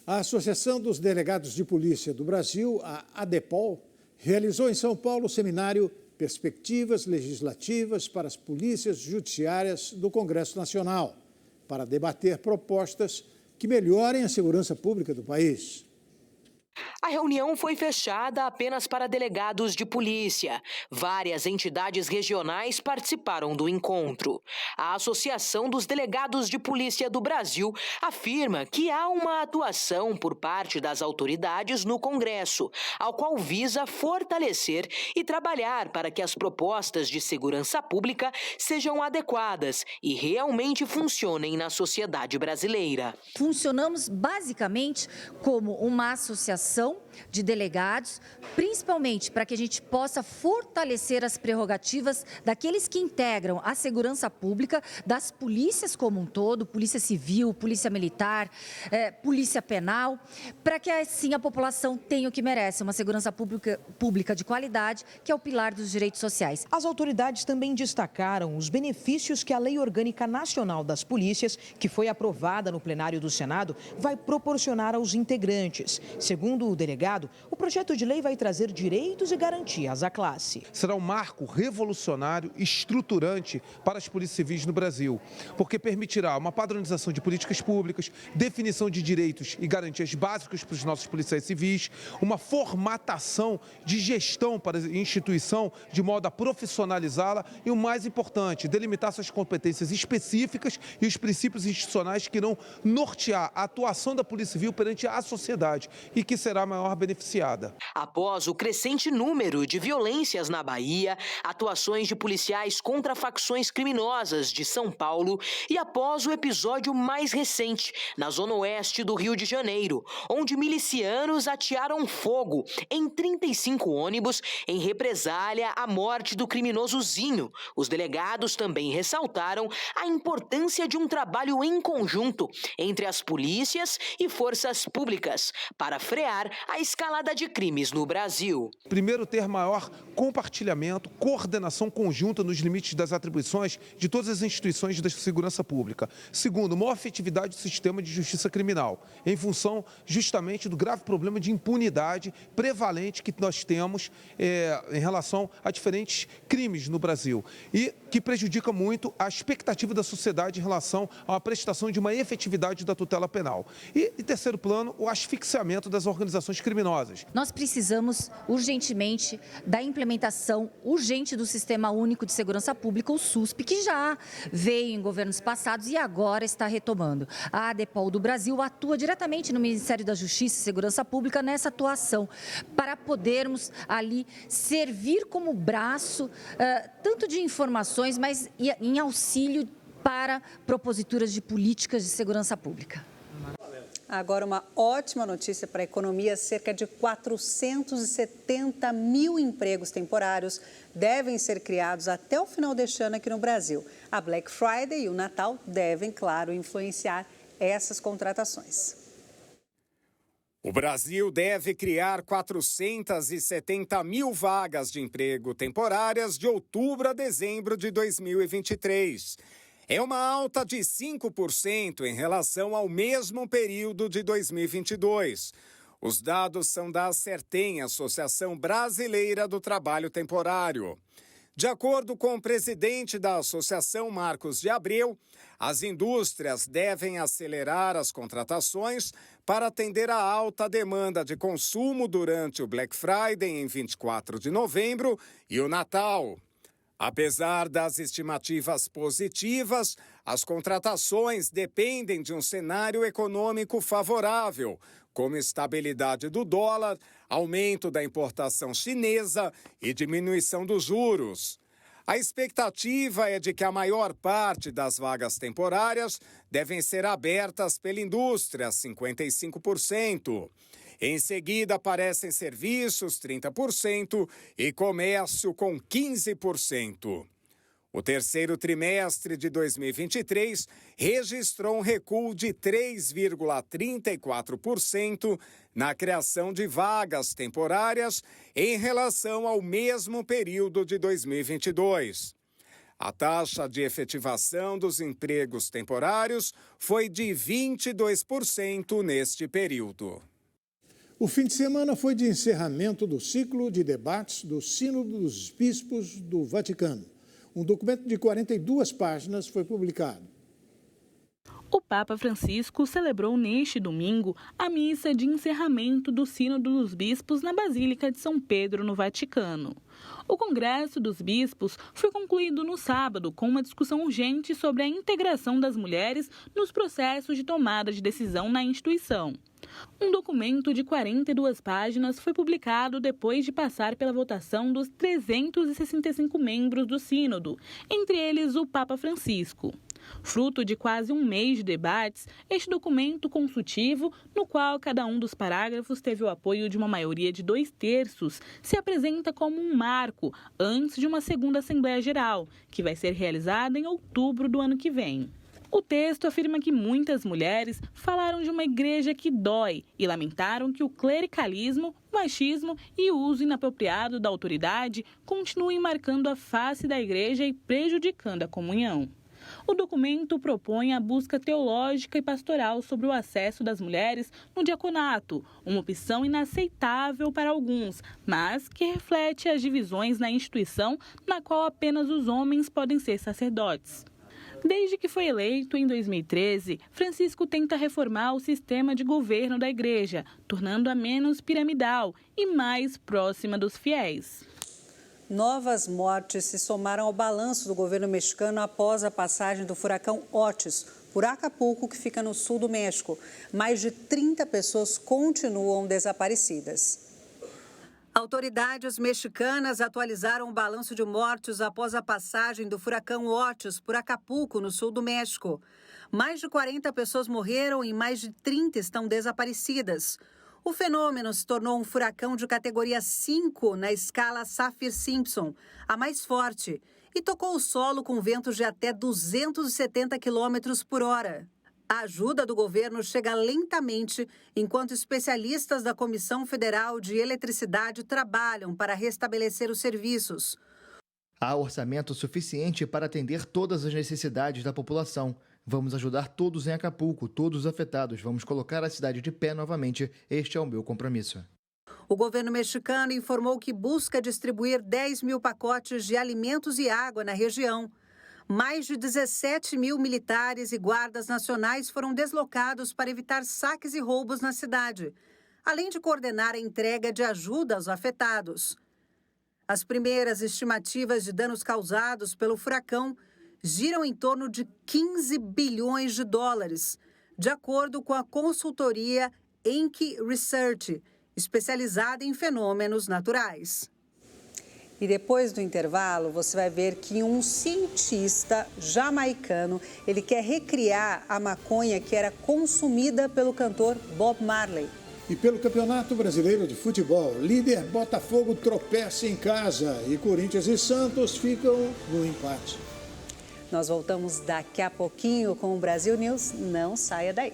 A Associação dos Delegados de Polícia do Brasil, a ADEPOL, realizou em São Paulo o seminário Perspectivas Legislativas para as Polícias Judiciárias do Congresso Nacional, para debater propostas que melhorem a segurança pública do país. A reunião foi fechada apenas para delegados de polícia. Várias entidades regionais participaram do encontro. A Associação dos Delegados de Polícia do Brasil afirma que há uma atuação por parte das autoridades no Congresso, ao qual visa fortalecer e trabalhar para que as propostas de segurança pública sejam adequadas e realmente funcionem na sociedade brasileira. Funcionamos basicamente como uma associação de delegados, principalmente para que a gente possa fortalecer as prerrogativas daqueles que integram a segurança pública, das polícias como um todo, polícia civil, polícia militar, polícia penal, para que assim a população tenha o que merece, uma segurança pública de qualidade, que é o pilar dos direitos sociais. As autoridades também destacaram os benefícios que a Lei Orgânica Nacional das Polícias, que foi aprovada no plenário do Senado, vai proporcionar aos integrantes. Segundo o delegado, o projeto de lei vai trazer direitos e garantias à classe. Será um marco revolucionário e estruturante para as polícias civis no Brasil, porque permitirá uma padronização de políticas públicas, definição de direitos e garantias básicos para os nossos policiais civis, uma formatação de gestão para a instituição de modo a profissionalizá-la e, o mais importante, delimitar suas competências específicas e os princípios institucionais que irão nortear a atuação da Polícia Civil perante a sociedade e que será a maior beneficiada. Após o crescente número de violências na Bahia, atuações de policiais contra facções criminosas de São Paulo e após o episódio mais recente, na zona oeste do Rio de Janeiro, onde milicianos atearam fogo em 35 ônibus em represália à morte do criminoso Zinho, os delegados também ressaltaram a importância de um trabalho em conjunto entre as polícias e forças públicas para frear a escalada de crimes no Brasil. Primeiro, ter maior compartilhamento, coordenação conjunta nos limites das atribuições de todas as instituições da segurança pública. Segundo, maior efetividade do sistema de justiça criminal, em função justamente do grave problema de impunidade prevalente que nós temos em relação a diferentes crimes no Brasil e que prejudica muito a expectativa da sociedade em relação à prestação de uma efetividade da tutela penal. E, em terceiro plano, o asfixiamento das organizações criminosas. Nós precisamos urgentemente da implementação urgente do Sistema Único de Segurança Pública, o SUSP, que já veio em governos passados e agora está retomando. A ADEPOL do Brasil atua diretamente no Ministério da Justiça e Segurança Pública nessa atuação, para podermos ali servir como braço, tanto de informações, mas em auxílio para proposituras de políticas de segurança pública. Agora, uma ótima notícia para a economia: cerca de 470 mil empregos temporários devem ser criados até o final deste ano aqui no Brasil. A Black Friday e o Natal devem, claro, influenciar essas contratações. O Brasil deve criar 470 mil vagas de emprego temporárias de outubro a dezembro de 2023. É uma alta de 5% em relação ao mesmo período de 2022. Os dados são da Acertem, Associação Brasileira do Trabalho Temporário. De acordo com o presidente da associação, Marcos de Abreu, as indústrias devem acelerar as contratações para atender a alta demanda de consumo durante o Black Friday em 24 de novembro e o Natal. Apesar das estimativas positivas, as contratações dependem de um cenário econômico favorável, como estabilidade do dólar, aumento da importação chinesa e diminuição dos juros. A expectativa é de que a maior parte das vagas temporárias devem ser abertas pela indústria, 55%. Em seguida, aparecem serviços, 30%, e comércio, com 15%. O terceiro trimestre de 2023 registrou um recuo de 3,34% na criação de vagas temporárias em relação ao mesmo período de 2022. A taxa de efetivação dos empregos temporários foi de 22% neste período. O fim de semana foi de encerramento do ciclo de debates do Sínodo dos Bispos do Vaticano. Um documento de 42 páginas foi publicado. O Papa Francisco celebrou neste domingo a missa de encerramento do Sínodo dos Bispos na Basílica de São Pedro, no Vaticano. O Congresso dos Bispos foi concluído no sábado com uma discussão urgente sobre a integração das mulheres nos processos de tomada de decisão na instituição. Um documento de 42 páginas foi publicado depois de passar pela votação dos 365 membros do Sínodo, entre eles o Papa Francisco. Fruto de quase um mês de debates, este documento consultivo, no qual cada um dos parágrafos teve o apoio de uma maioria de 2/3, se apresenta como um marco antes de uma segunda Assembleia Geral, que vai ser realizada em outubro do ano que vem. O texto afirma que muitas mulheres falaram de uma igreja que dói e lamentaram que o clericalismo, o machismo e o uso inapropriado da autoridade continuem marcando a face da igreja e prejudicando a comunhão. O documento propõe a busca teológica e pastoral sobre o acesso das mulheres no diaconato, uma opção inaceitável para alguns, mas que reflete as divisões na instituição na qual apenas os homens podem ser sacerdotes. Desde que foi eleito em 2013, Francisco tenta reformar o sistema de governo da igreja, tornando-a menos piramidal e mais próxima dos fiéis. Novas mortes se somaram ao balanço do governo mexicano após a passagem do furacão Otis por Acapulco, que fica no sul do México. Mais de 30 pessoas continuam desaparecidas. Autoridades mexicanas atualizaram o balanço de mortos após a passagem do furacão Otis por Acapulco, no sul do México. Mais de 40 pessoas morreram e mais de 30 estão desaparecidas. O fenômeno se tornou um furacão de categoria 5 na escala Saffir-Simpson, a mais forte, e tocou o solo com ventos de até 270 km por hora. A ajuda do governo chega lentamente, enquanto especialistas da Comissão Federal de Eletricidade trabalham para restabelecer os serviços. Há orçamento suficiente para atender todas as necessidades da população. Vamos ajudar todos em Acapulco, todos os afetados. Vamos colocar a cidade de pé novamente. Este é o meu compromisso. O governo mexicano informou que busca distribuir 10 mil pacotes de alimentos e água na região. Mais de 17 mil militares e guardas nacionais foram deslocados para evitar saques e roubos na cidade, além de coordenar a entrega de ajuda aos afetados. As primeiras estimativas de danos causados pelo furacão giram em torno de 15 bilhões de dólares, de acordo com a consultoria Enki Research, especializada em fenômenos naturais. E depois do intervalo, você vai ver que um cientista jamaicano, ele quer recriar a maconha que era consumida pelo cantor Bob Marley. E pelo Campeonato Brasileiro de Futebol, líder Botafogo tropeça em casa e Corinthians e Santos ficam no empate. Nós voltamos daqui a pouquinho com o Brasil News. Não saia daí.